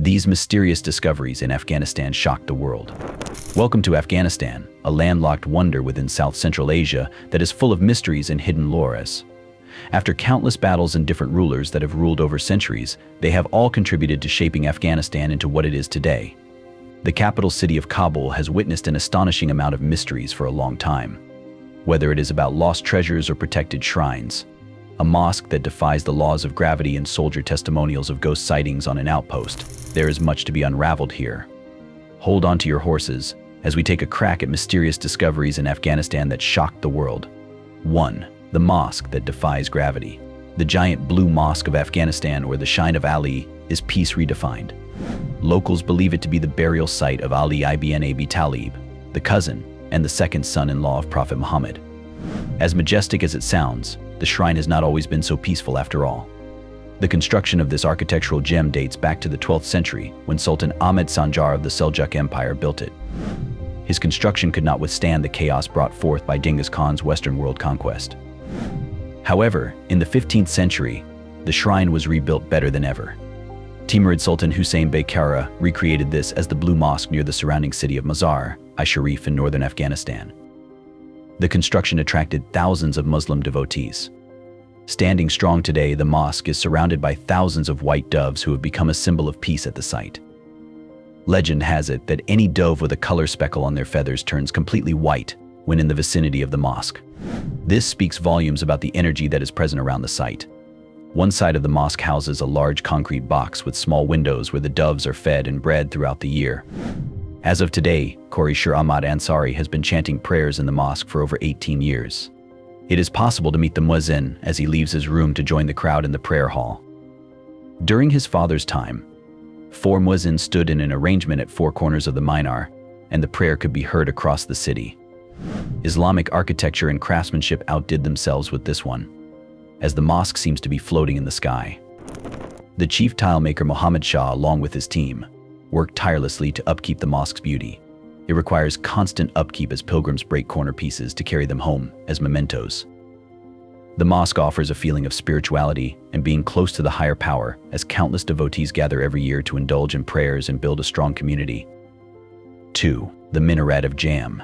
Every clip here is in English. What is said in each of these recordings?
These mysterious discoveries in Afghanistan shocked the world. Welcome to Afghanistan, a landlocked wonder within South-Central Asia that is full of mysteries and hidden lores. After countless battles and different rulers that have ruled over centuries, they have all contributed to shaping Afghanistan into what it is today. The capital city of Kabul has witnessed an astonishing amount of mysteries for a long time. Whether it is about lost treasures or protected shrines, a mosque that defies the laws of gravity and soldier testimonials of ghost sightings on an outpost, there is much to be unraveled here. Hold on to your horses as we take a crack at mysterious discoveries in Afghanistan that shocked the world. 1. The mosque that defies gravity. The giant blue mosque of Afghanistan, or the Shrine of Ali, is peace redefined. Locals believe it to be the burial site of Ali ibn Abi Talib, the cousin and the second son-in-law of Prophet Muhammad. As majestic as it sounds, the shrine has not always been so peaceful after all. The construction of this architectural gem dates back to the 12th century, when Sultan Ahmed Sanjar of the Seljuk Empire built it. His construction could not withstand the chaos brought forth by Genghis Khan's Western world conquest. However, in the 15th century, the shrine was rebuilt better than ever. Timurid Sultan Hussein Bey Kara recreated this as the Blue Mosque near the surrounding city of Mazar-i-Sharif in northern Afghanistan. The construction attracted thousands of Muslim devotees. Standing strong today, the mosque is surrounded by thousands of white doves who have become a symbol of peace at the site. Legend has it that any dove with a color speckle on their feathers turns completely white when in the vicinity of the mosque. This speaks volumes about the energy that is present around the site. One side of the mosque houses a large concrete box with small windows where the doves are fed and bred throughout the year. As of today, Qori Shir Ahmad Ansari has been chanting prayers in the mosque for over 18 years. It is possible to meet the muezzin as he leaves his room to join the crowd in the prayer hall. During his father's time, 4 muezzins stood in an arrangement at 4 corners of the minar, and the prayer could be heard across the city. Islamic architecture and craftsmanship outdid themselves with this one, as the mosque seems to be floating in the sky. The chief tilemaker Muhammad Shah, along with his team, worked tirelessly to upkeep the mosque's beauty. It requires constant upkeep as pilgrims break corner pieces to carry them home as mementos. The mosque offers a feeling of spirituality and being close to the higher power, as countless devotees gather every year to indulge in prayers and build a strong community. 2. The Minaret of Jam.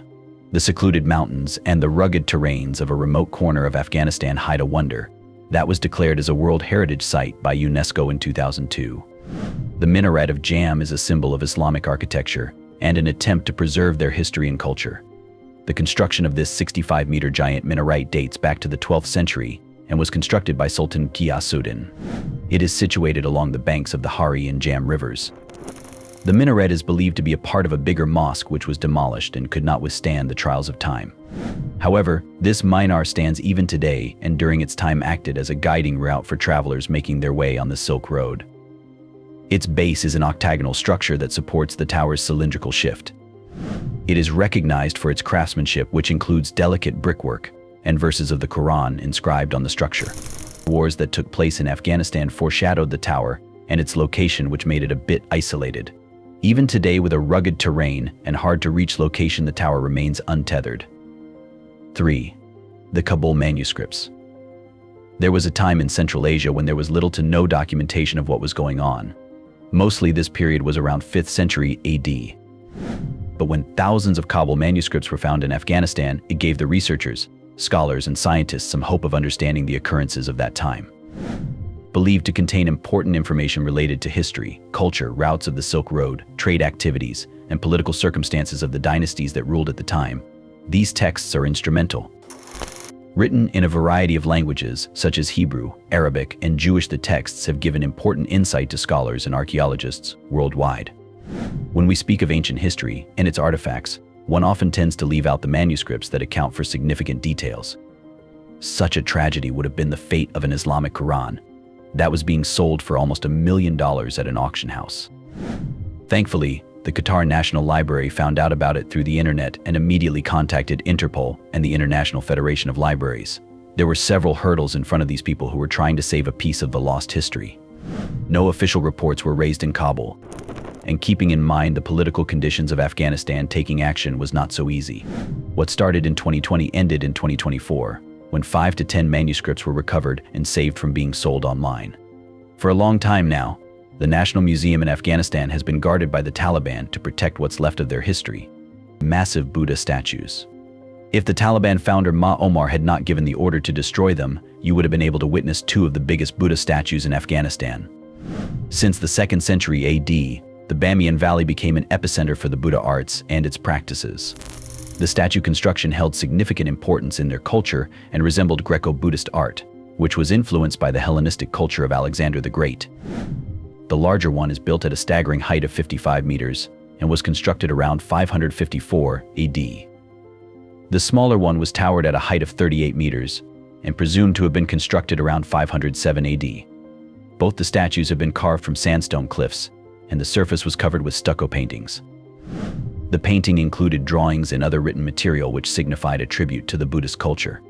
The secluded mountains and the rugged terrains of a remote corner of Afghanistan hide a wonder that was declared as a World Heritage Site by UNESCO in 2002. The Minaret of Jam is a symbol of Islamic architecture and an attempt to preserve their history and culture. The construction of this 65-meter giant minaret dates back to the 12th century and was constructed by Sultan Ghiyasuddin. It is situated along the banks of the Hari and Jam rivers. The minaret is believed to be a part of a bigger mosque which was demolished and could not withstand the trials of time. However, this minar stands even today and during its time acted as a guiding route for travelers making their way on the Silk Road. Its base is an octagonal structure that supports the tower's cylindrical shift. It is recognized for its craftsmanship, which includes delicate brickwork and verses of the Quran inscribed on the structure. Wars that took place in Afghanistan foreshadowed the tower and its location, which made it a bit isolated. Even today, with a rugged terrain and hard-to-reach location, the tower remains untethered. 3. The Kabul manuscripts. There was a time in Central Asia when there was little to no documentation of what was going on. Mostly this period was around 5th century AD. But when thousands of Kabul manuscripts were found in Afghanistan, it gave the researchers, scholars, and scientists some hope of understanding the occurrences of that time. Believed to contain important information related to history, culture, routes of the Silk Road, trade activities, and political circumstances of the dynasties that ruled at the time, these texts are instrumental. Written in a variety of languages, such as Hebrew, Arabic, and Jewish, the texts have given important insight to scholars and archaeologists worldwide. When we speak of ancient history and its artifacts, one often tends to leave out the manuscripts that account for significant details. Such a tragedy would have been the fate of an Islamic Quran that was being sold for almost $1 million at an auction house. Thankfully, the Qatar National Library found out about it through the internet and immediately contacted Interpol and the International Federation of Libraries. There were several hurdles in front of these people who were trying to save a piece of the lost history. No official reports were raised in Kabul, and keeping in mind the political conditions of Afghanistan, taking action was not so easy. What started in 2020 ended in 2024, when 5 to 10 manuscripts were recovered and saved from being sold online. For a long time now, The National Museum in Afghanistan has been guarded by the Taliban to protect what's left of their history. Massive Buddha statues. If the Taliban founder Ma Omar had not given the order to destroy them, you would have been able to witness two of the biggest Buddha statues in Afghanistan. Since the 2nd century AD, the Bamiyan Valley became an epicenter for the Buddha arts and its practices. The statue construction held significant importance in their culture and resembled Greco-Buddhist art, which was influenced by the Hellenistic culture of Alexander the Great. The larger one is built at a staggering height of 55 meters and was constructed around 554 AD. The smaller one was towered at a height of 38 meters and presumed to have been constructed around 507 AD. Both the statues have been carved from sandstone cliffs, and the surface was covered with stucco paintings. The painting included drawings and other written material which signified a tribute to the Buddhist culture.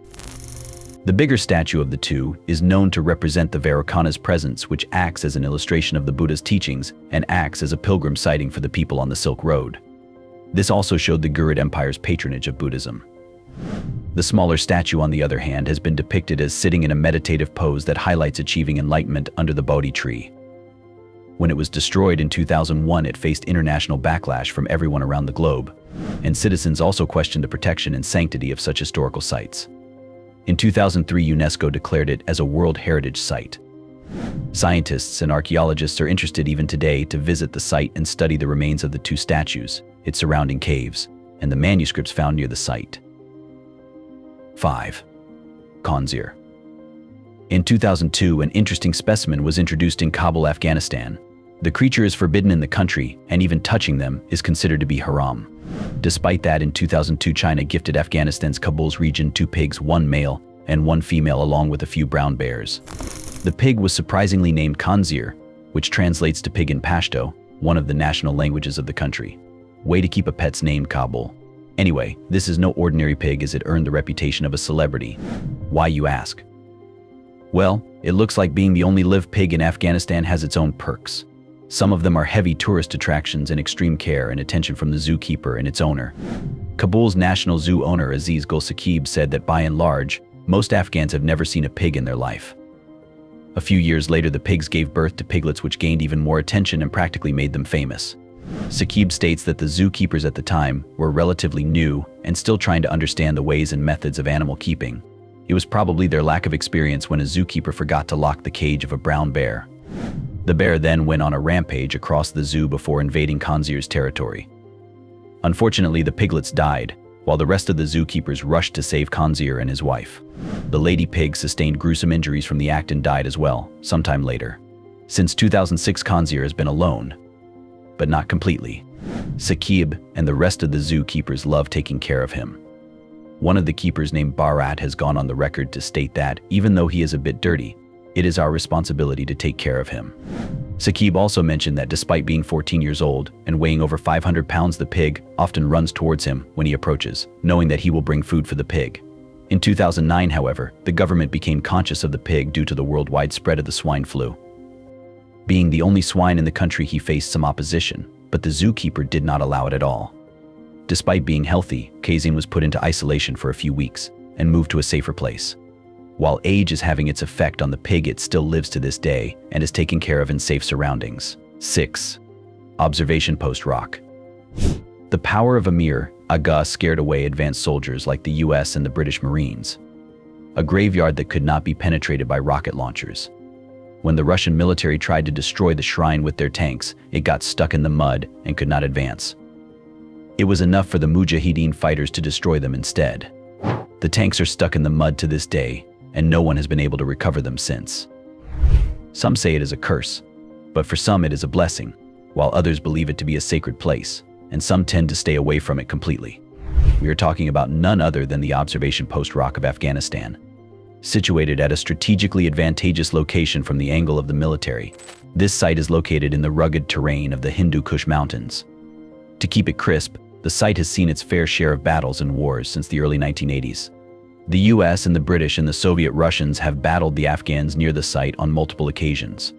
The bigger statue of the two is known to represent the Vairocana's presence, which acts as an illustration of the Buddha's teachings and acts as a pilgrim sighting for the people on the Silk Road. This also showed the Ghurid Empire's patronage of Buddhism. The smaller statue, on the other hand, has been depicted as sitting in a meditative pose that highlights achieving enlightenment under the Bodhi tree. When it was destroyed in 2001, it faced international backlash from everyone around the globe, and citizens also questioned the protection and sanctity of such historical sites. In 2003, UNESCO declared it as a World Heritage Site. Scientists and archaeologists are interested even today to visit the site and study the remains of the two statues, its surrounding caves, and the manuscripts found near the site. 5. Khanzir. In 2002, an interesting specimen was introduced in Kabul, Afghanistan. The creature is forbidden in the country, and even touching them is considered to be haram. Despite that, in 2002, China gifted Afghanistan's Kabul's region 2 pigs, 1 male and 1 female, along with a few brown bears. The pig was surprisingly named Khanzir, which translates to pig in Pashto, one of the national languages of the country. Way to keep a pet's name, Kabul. Anyway, this is no ordinary pig, as it earned the reputation of a celebrity. Why, you ask? Well, it looks like being the only live pig in Afghanistan has its own perks. Some of them are heavy tourist attractions and extreme care and attention from the zookeeper and its owner. Kabul's National Zoo owner Aziz Gul Saqib said that by and large, most Afghans have never seen a pig in their life. A few years later, the pigs gave birth to piglets, which gained even more attention and practically made them famous. Saqib states that the zookeepers at the time were relatively new and still trying to understand the ways and methods of animal keeping. It was probably their lack of experience when a zookeeper forgot to lock the cage of a brown bear. The bear then went on a rampage across the zoo before invading Khanzir's territory. Unfortunately, the piglets died, while the rest of the zookeepers rushed to save Khanzir and his wife. The lady pig sustained gruesome injuries from the act and died as well, sometime later. Since 2006, Khanzir has been alone, but not completely. Saqib and the rest of the zookeepers love taking care of him. One of the keepers, named Barat, has gone on the record to state that, even though he is a bit dirty, it is our responsibility to take care of him. Saqib also mentioned that despite being 14 years old and weighing over 500 pounds, the pig often runs towards him when he approaches, knowing that he will bring food for the pig. In 2009, however, the government became conscious of the pig due to the worldwide spread of the swine flu. Being the only swine in the country, he faced some opposition, but the zookeeper did not allow it at all. Despite being healthy, Kazim was put into isolation for a few weeks and moved to a safer place. While age is having its effect on the pig, it still lives to this day and is taken care of in safe surroundings. 6. Observation Post Rock. The power of Amir Agha scared away advanced soldiers like the US and the British Marines. A graveyard that could not be penetrated by rocket launchers. When the Russian military tried to destroy the shrine with their tanks, it got stuck in the mud and could not advance. It was enough for the Mujahideen fighters to destroy them instead. The tanks are stuck in the mud to this day, and no one has been able to recover them since. Some say it is a curse, but for some it is a blessing, while others believe it to be a sacred place, and some tend to stay away from it completely. We are talking about none other than the Observation Post Rock of Afghanistan. Situated at a strategically advantageous location from the angle of the military, this site is located in the rugged terrain of the Hindu Kush Mountains. To keep it crisp, the site has seen its fair share of battles and wars since the early 1980s. The US and the British and the Soviet Russians have battled the Afghans near the site on multiple occasions.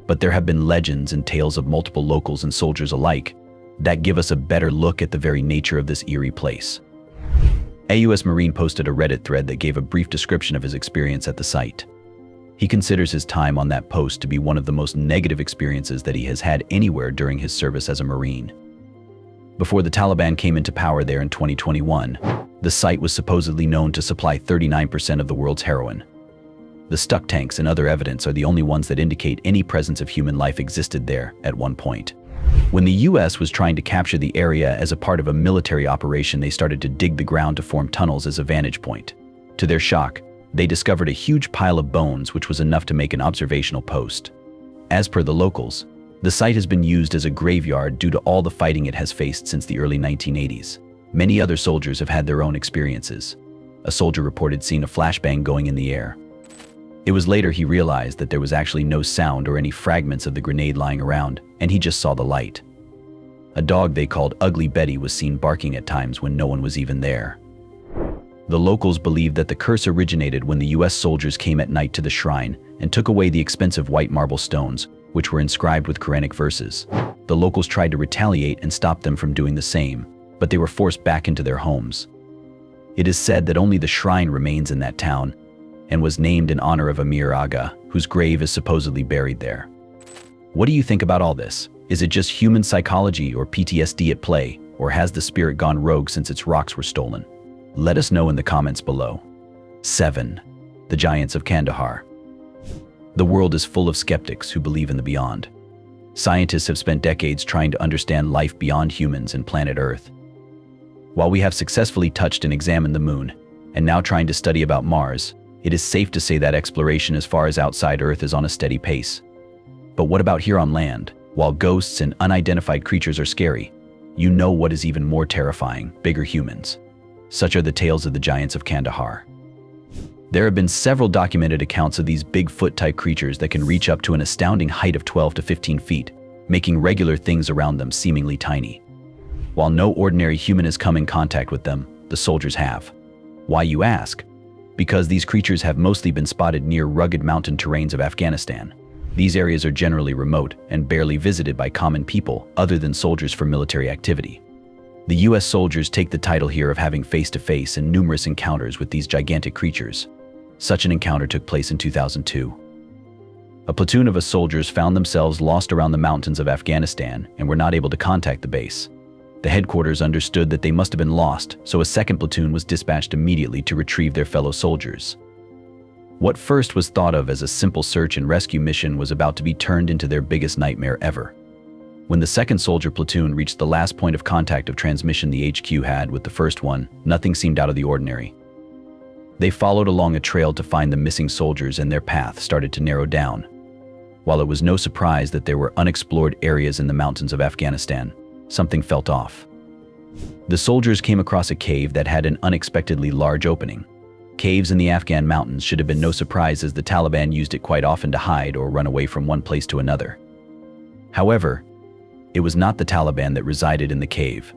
But there have been legends and tales of multiple locals and soldiers alike that give us a better look at the very nature of this eerie place. A US Marine posted a Reddit thread that gave a brief description of his experience at the site. He considers his time on that post to be one of the most negative experiences that he has had anywhere during his service as a Marine. Before the Taliban came into power there in 2021, the site was supposedly known to supply 39% of the world's heroin. The stuck tanks and other evidence are the only ones that indicate any presence of human life existed there at one point. When the US was trying to capture the area as a part of a military operation, they started to dig the ground to form tunnels as a vantage point. To their shock, they discovered a huge pile of bones, which was enough to make an observational post. As per the locals, the site has been used as a graveyard due to all the fighting it has faced since the early 1980s. Many other soldiers have had their own experiences. A soldier reported seeing a flashbang going in the air. It was later he realized that there was actually no sound or any fragments of the grenade lying around, and he just saw the light. A dog they called Ugly Betty was seen barking at times when no one was even there. The locals believe that the curse originated when the US soldiers came at night to the shrine and took away the expensive white marble stones, which were inscribed with Quranic verses. The locals tried to retaliate and stop them from doing the same, but they were forced back into their homes. It is said that only the shrine remains in that town and was named in honor of Amir Aga, whose grave is supposedly buried there. What do you think about all this? Is it just human psychology or PTSD at play, or has the spirit gone rogue since its rocks were stolen? Let us know in the comments below. 7. The Giants of Kandahar. The world is full of skeptics who believe in the beyond. Scientists have spent decades trying to understand life beyond humans and planet Earth. While we have successfully touched and examined the moon, and now trying to study about Mars, it is safe to say that exploration as far as outside Earth is on a steady pace. But what about here on land? While ghosts and unidentified creatures are scary, you know what is even more terrifying: bigger humans. Such are the tales of the Giants of Kandahar. There have been several documented accounts of these Bigfoot-type creatures that can reach up to an astounding height of 12 to 15 feet, making regular things around them seemingly tiny. While no ordinary human has come in contact with them, the soldiers have. Why, you ask? Because these creatures have mostly been spotted near rugged mountain terrains of Afghanistan. These areas are generally remote and barely visited by common people other than soldiers for military activity. The US soldiers take the title here of having face-to-face and numerous encounters with these gigantic creatures. Such an encounter took place in 2002. A platoon of US soldiers found themselves lost around the mountains of Afghanistan and were not able to contact the base. The headquarters understood that they must have been lost, so a second platoon was dispatched immediately to retrieve their fellow soldiers. What first was thought of as a simple search and rescue mission was about to be turned into their biggest nightmare ever. When the second soldier platoon reached the last point of contact of transmission the HQ had with the first one, nothing seemed out of the ordinary. They followed along a trail to find the missing soldiers, and their path started to narrow down. While it was no surprise that there were unexplored areas in the mountains of Afghanistan, something felt off. The soldiers came across a cave that had an unexpectedly large opening. Caves in the Afghan mountains should have been no surprise, as the Taliban used it quite often to hide or run away from one place to another. However, it was not the Taliban that resided in the cave.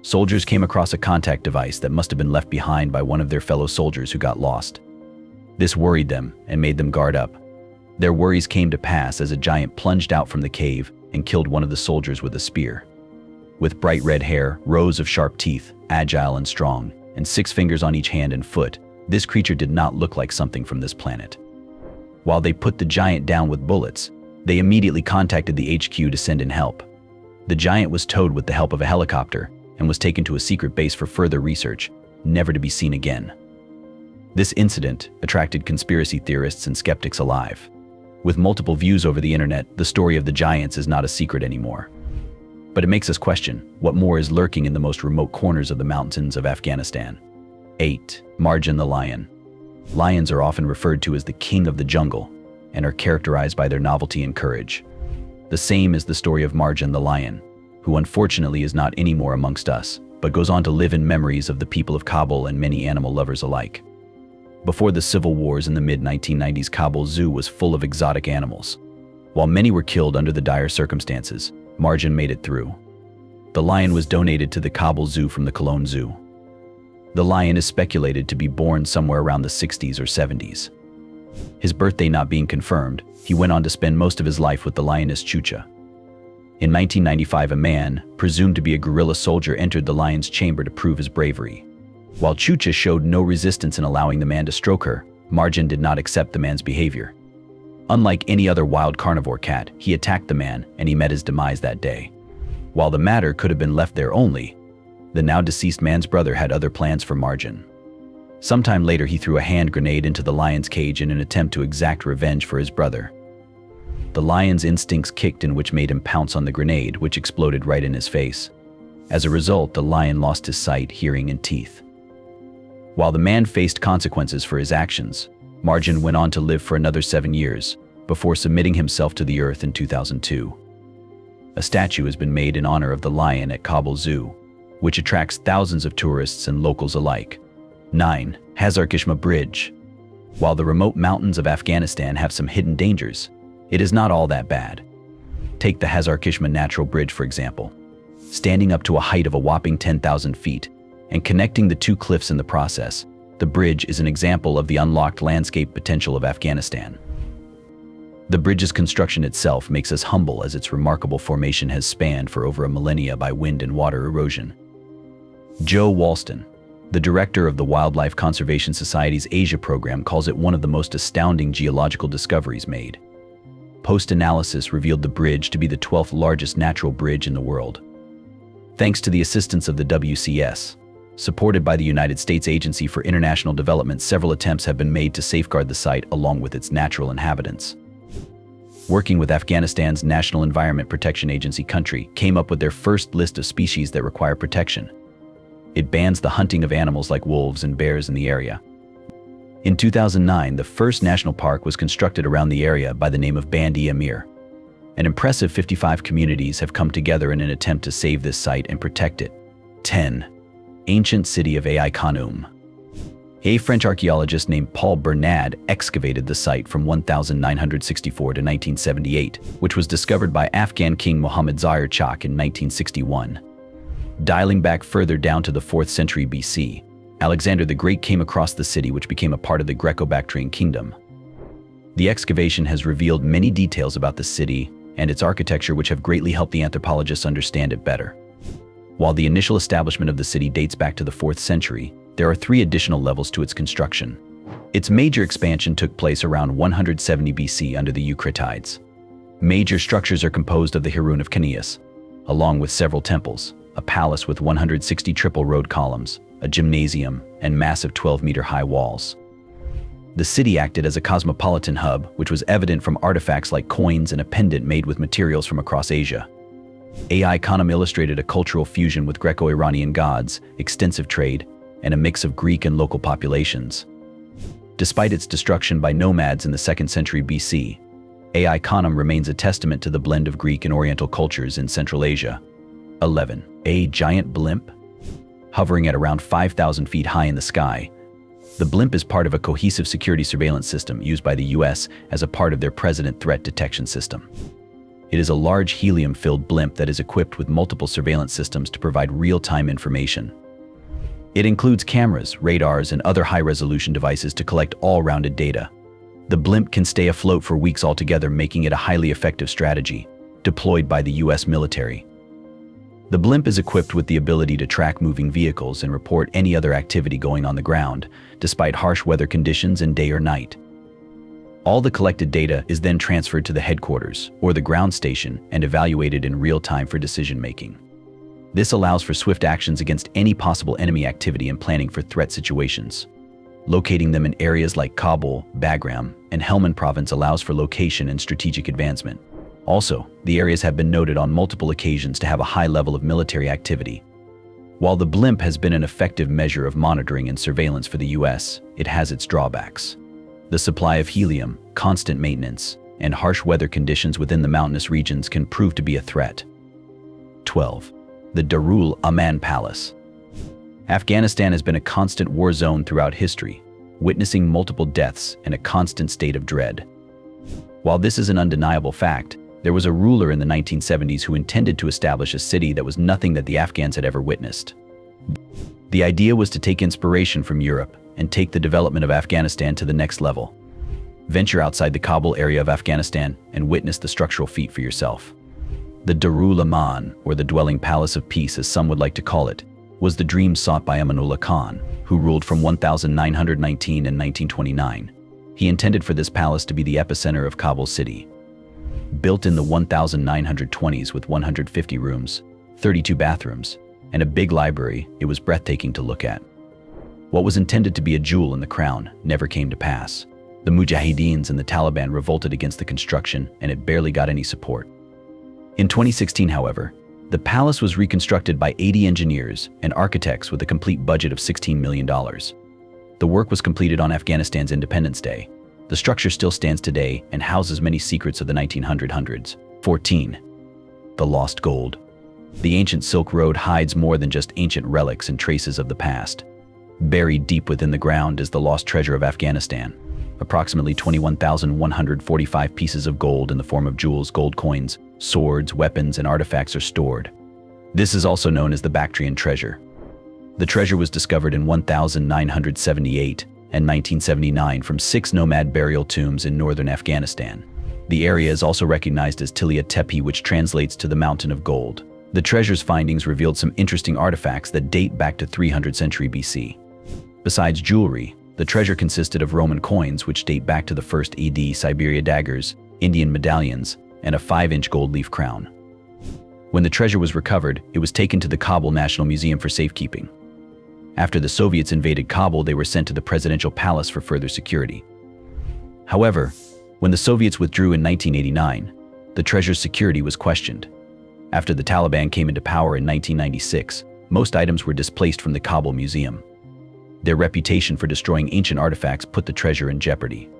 Soldiers came across a contact device that must have been left behind by one of their fellow soldiers who got lost. This worried them and made them guard up. Their worries came to pass as a giant plunged out from the cave and killed one of the soldiers with a spear. With bright red hair, rows of sharp teeth, agile and strong, and 6 fingers on each hand and foot, this creature did not look like something from this planet. While they put the giant down with bullets, they immediately contacted the HQ to send in help. The giant was towed with the help of a helicopter and was taken to a secret base for further research, never to be seen again. This incident attracted conspiracy theorists and skeptics alive. With multiple views over the internet, the story of the giants is not a secret anymore. But it makes us question what more is lurking in the most remote corners of the mountains of Afghanistan. 8. Marjan the lion. Lions are often referred to as the king of the jungle and are characterized by their novelty and courage. The same is the story of Marjan the lion, who unfortunately is not anymore amongst us, but goes on to live in memories of the people of Kabul and many animal lovers alike. Before the civil wars in the mid-1990s, Kabul Zoo was full of exotic animals. While many were killed under the dire circumstances, Marjan made it through. The lion was donated to the Kabul Zoo from the Cologne Zoo. The lion is speculated to be born somewhere around the 60s or 70s. His birthday not being confirmed, he went on to spend most of his life with the lioness Chucha. In 1995, a man, presumed to be a guerrilla soldier, entered the lion's chamber to prove his bravery. While Chucha showed no resistance in allowing the man to stroke her, Marjan did not accept the man's behavior. Unlike any other wild carnivore cat, he attacked the man and he met his demise that day. While the matter could have been left there only, the now deceased man's brother had other plans for Margin. Sometime later, he threw a hand grenade into the lion's cage in an attempt to exact revenge for his brother. The lion's instincts kicked in, which made him pounce on the grenade, which exploded right in his face. As a result, the lion lost his sight, hearing, and teeth. While the man faced consequences for his actions, Margin went on to live for another 7 years before submitting himself to the earth in 2002. A statue has been made in honor of the lion at Kabul Zoo, which attracts thousands of tourists and locals alike. 9. Hazarkishma Bridge. While the remote mountains of Afghanistan have some hidden dangers, it is not all that bad. Take the Hazarkishma Natural Bridge, for example. Standing up to a height of a whopping 10,000 feet and connecting the two cliffs in the process, the bridge is an example of the unlocked landscape potential of Afghanistan. The bridge's construction itself makes us humble, as its remarkable formation has spanned for over a millennia by wind and water erosion. Joe Walston, the director of the Wildlife Conservation Society's Asia program, calls it one of the most astounding geological discoveries made. Post-analysis revealed the bridge to be the 12th largest natural bridge in the world. Thanks to the assistance of the WCS, supported by the United States Agency for International Development, several attempts have been made to safeguard the site along with its natural inhabitants. Working with Afghanistan's National Environment Protection Agency, country came up with their first list of species that require protection. It bans the hunting of animals like wolves and bears in the area. In 2009, the first national park was constructed around the area by the name of Band-e-Amir. An impressive 55 communities have come together in an attempt to save this site and protect it. 10. Ancient city of Ai Khanum. A French archaeologist named Paul Bernad excavated the site from 1964 to 1978, which was discovered by Afghan King Muhammad Zahir Chak in 1961. Dialing back further down to the 4th century BC, Alexander the Great came across the city, which became a part of the Greco-Bactrian kingdom. The excavation has revealed many details about the city and its architecture, which have greatly helped the anthropologists understand it better. While the initial establishment of the city dates back to the 4th century, there are 3 additional levels to its construction. Its major expansion took place around 170 BC under the Eucratides. Major structures are composed of the Hirun of Kanias, along with several temples, a palace with 160 triple-road columns, a gymnasium, and massive 12-meter-high walls. The city acted as a cosmopolitan hub, which was evident from artifacts like coins and a pendant made with materials from across Asia. Ai Khanum illustrated a cultural fusion with Greco-Iranian gods, extensive trade, and a mix of Greek and local populations. Despite its destruction by nomads in the 2nd century BC, Ai Khanum remains a testament to the blend of Greek and Oriental cultures in Central Asia. 11. A giant blimp. Hovering at around 5,000 feet high in the sky, the blimp is part of a cohesive security surveillance system used by the US as a part of their President Threat Detection System. It is a large helium-filled blimp that is equipped with multiple surveillance systems to provide real-time information. It includes cameras, radars, and other high-resolution devices to collect all-rounded data. The blimp can stay afloat for weeks altogether, making it a highly effective strategy, deployed by the US military. The blimp is equipped with the ability to track moving vehicles and report any other activity going on the ground, despite harsh weather conditions and day or night. All the collected data is then transferred to the headquarters or the ground station and evaluated in real time for decision-making. This allows for swift actions against any possible enemy activity and planning for threat situations. Locating them in areas like Kabul, Bagram, and Helmand province allows for location and strategic advancement. Also, the areas have been noted on multiple occasions to have a high level of military activity. While the blimp has been an effective measure of monitoring and surveillance for the US, it has its drawbacks. The supply of helium, constant maintenance, and harsh weather conditions within the mountainous regions can prove to be a threat. 12. The Darul Aman Palace. Afghanistan has been a constant war zone throughout history, witnessing multiple deaths and a constant state of dread. While this is an undeniable fact, there was a ruler in the 1970s who intended to establish a city that was nothing that the Afghans had ever witnessed. The idea was to take inspiration from Europe and take the development of Afghanistan to the next level. Venture outside the Kabul area of Afghanistan and witness the structural feat for yourself. The Darul Aman, or the Dwelling Palace of Peace as some would like to call it, was the dream sought by Amanullah Khan, who ruled from 1919 and 1929. He intended for this palace to be the epicenter of Kabul city. Built in the 1920s with 150 rooms, 32 bathrooms, and a big library, it was breathtaking to look at. What was intended to be a jewel in the crown never came to pass. The Mujahideens and the Taliban revolted against the construction, and it barely got any support. In 2016, however, the palace was reconstructed by 80 engineers and architects with a complete budget of $16 million. The work was completed on Afghanistan's Independence Day. The structure still stands today and houses many secrets of the 1900s. 14. The lost gold. The ancient Silk Road hides more than just ancient relics and traces of the past. Buried deep within the ground is the lost treasure of Afghanistan. Approximately 21,145 pieces of gold in the form of jewels, gold coins, swords, weapons, and artifacts are stored. This is also known as the Bactrian treasure. The treasure was discovered in 1978 and 1979 from 6 nomad burial tombs in northern Afghanistan. The area is also recognized as Tilia Tepe, which translates to the Mountain of Gold. The treasure's findings revealed some interesting artifacts that date back to 300th century BC. Besides jewelry, the treasure consisted of Roman coins which date back to the 1st AD, Siberia daggers, Indian medallions, and a 5-inch gold leaf crown. When the treasure was recovered, it was taken to the Kabul National Museum for safekeeping. After the Soviets invaded Kabul, they were sent to the presidential palace for further security. However, when the Soviets withdrew in 1989, the treasure's security was questioned. After the Taliban came into power in 1996, most items were displaced from the Kabul Museum. Their reputation for destroying ancient artifacts put the treasure in jeopardy.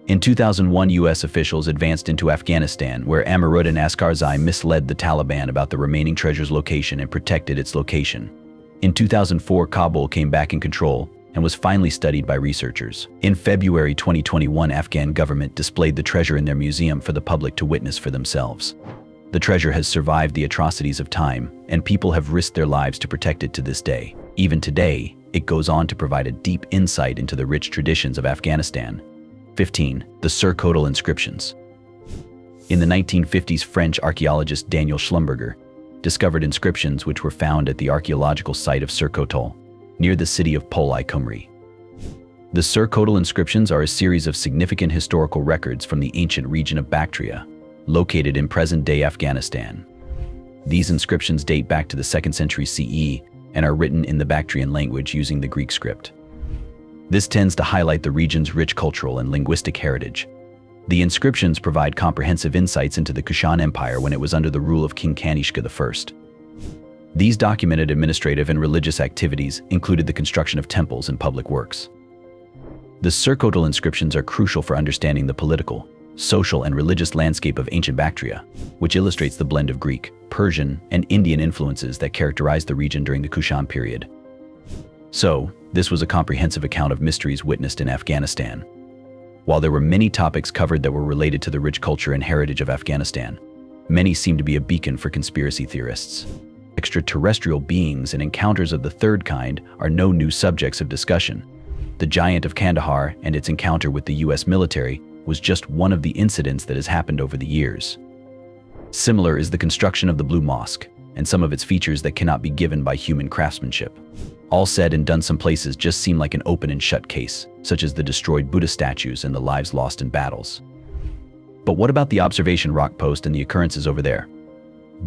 In 2001, U.S. officials advanced into Afghanistan, where Amiruddin Asgharzai misled the Taliban about the remaining treasure's location and protected its location. In 2004, Kabul came back in control and was finally studied by researchers. In February 2021, Afghan government displayed the treasure in their museum for the public to witness for themselves. The treasure has survived the atrocities of time, and people have risked their lives to protect it to this day. Even today, it goes on to provide a deep insight into the rich traditions of Afghanistan. 15. The Surkotal inscriptions. In the 1950s, French archaeologist Daniel Schlumberger discovered inscriptions which were found at the archaeological site of Surkotal, near the city of Pol-i Khumri. The Surkotal inscriptions are a series of significant historical records from the ancient region of Bactria, located in present-day Afghanistan. These inscriptions date back to the 2nd century CE and are written in the Bactrian language using the Greek script. This tends to highlight the region's rich cultural and linguistic heritage. The inscriptions provide comprehensive insights into the Kushan Empire when it was under the rule of King Kanishka I. These documented administrative and religious activities included the construction of temples and public works. The Surkotal inscriptions are crucial for understanding the political, social, and religious landscape of ancient Bactria, which illustrates the blend of Greek, Persian, and Indian influences that characterized the region during the Kushan period. So, this was a comprehensive account of mysteries witnessed in Afghanistan. While there were many topics covered that were related to the rich culture and heritage of Afghanistan, many seem to be a beacon for conspiracy theorists. Extraterrestrial beings and encounters of the third kind are no new subjects of discussion. The Giant of Kandahar and its encounter with the US military was just one of the incidents that has happened over the years. Similar is the construction of the Blue Mosque and some of its features that cannot be given by human craftsmanship. All said and done, some places just seem like an open and shut case, such as the destroyed Buddha statues and the lives lost in battles. But what about the observation rock post and the occurrences over there?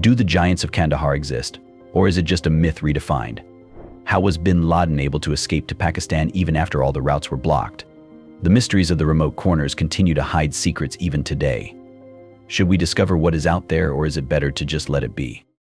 Do the Giants of Kandahar exist, or is it just a myth redefined? How was bin Laden able to escape to Pakistan even after all the routes were blocked? The mysteries of the remote corners continue to hide secrets even today. Should we discover what is out there, or is it better to just let it be?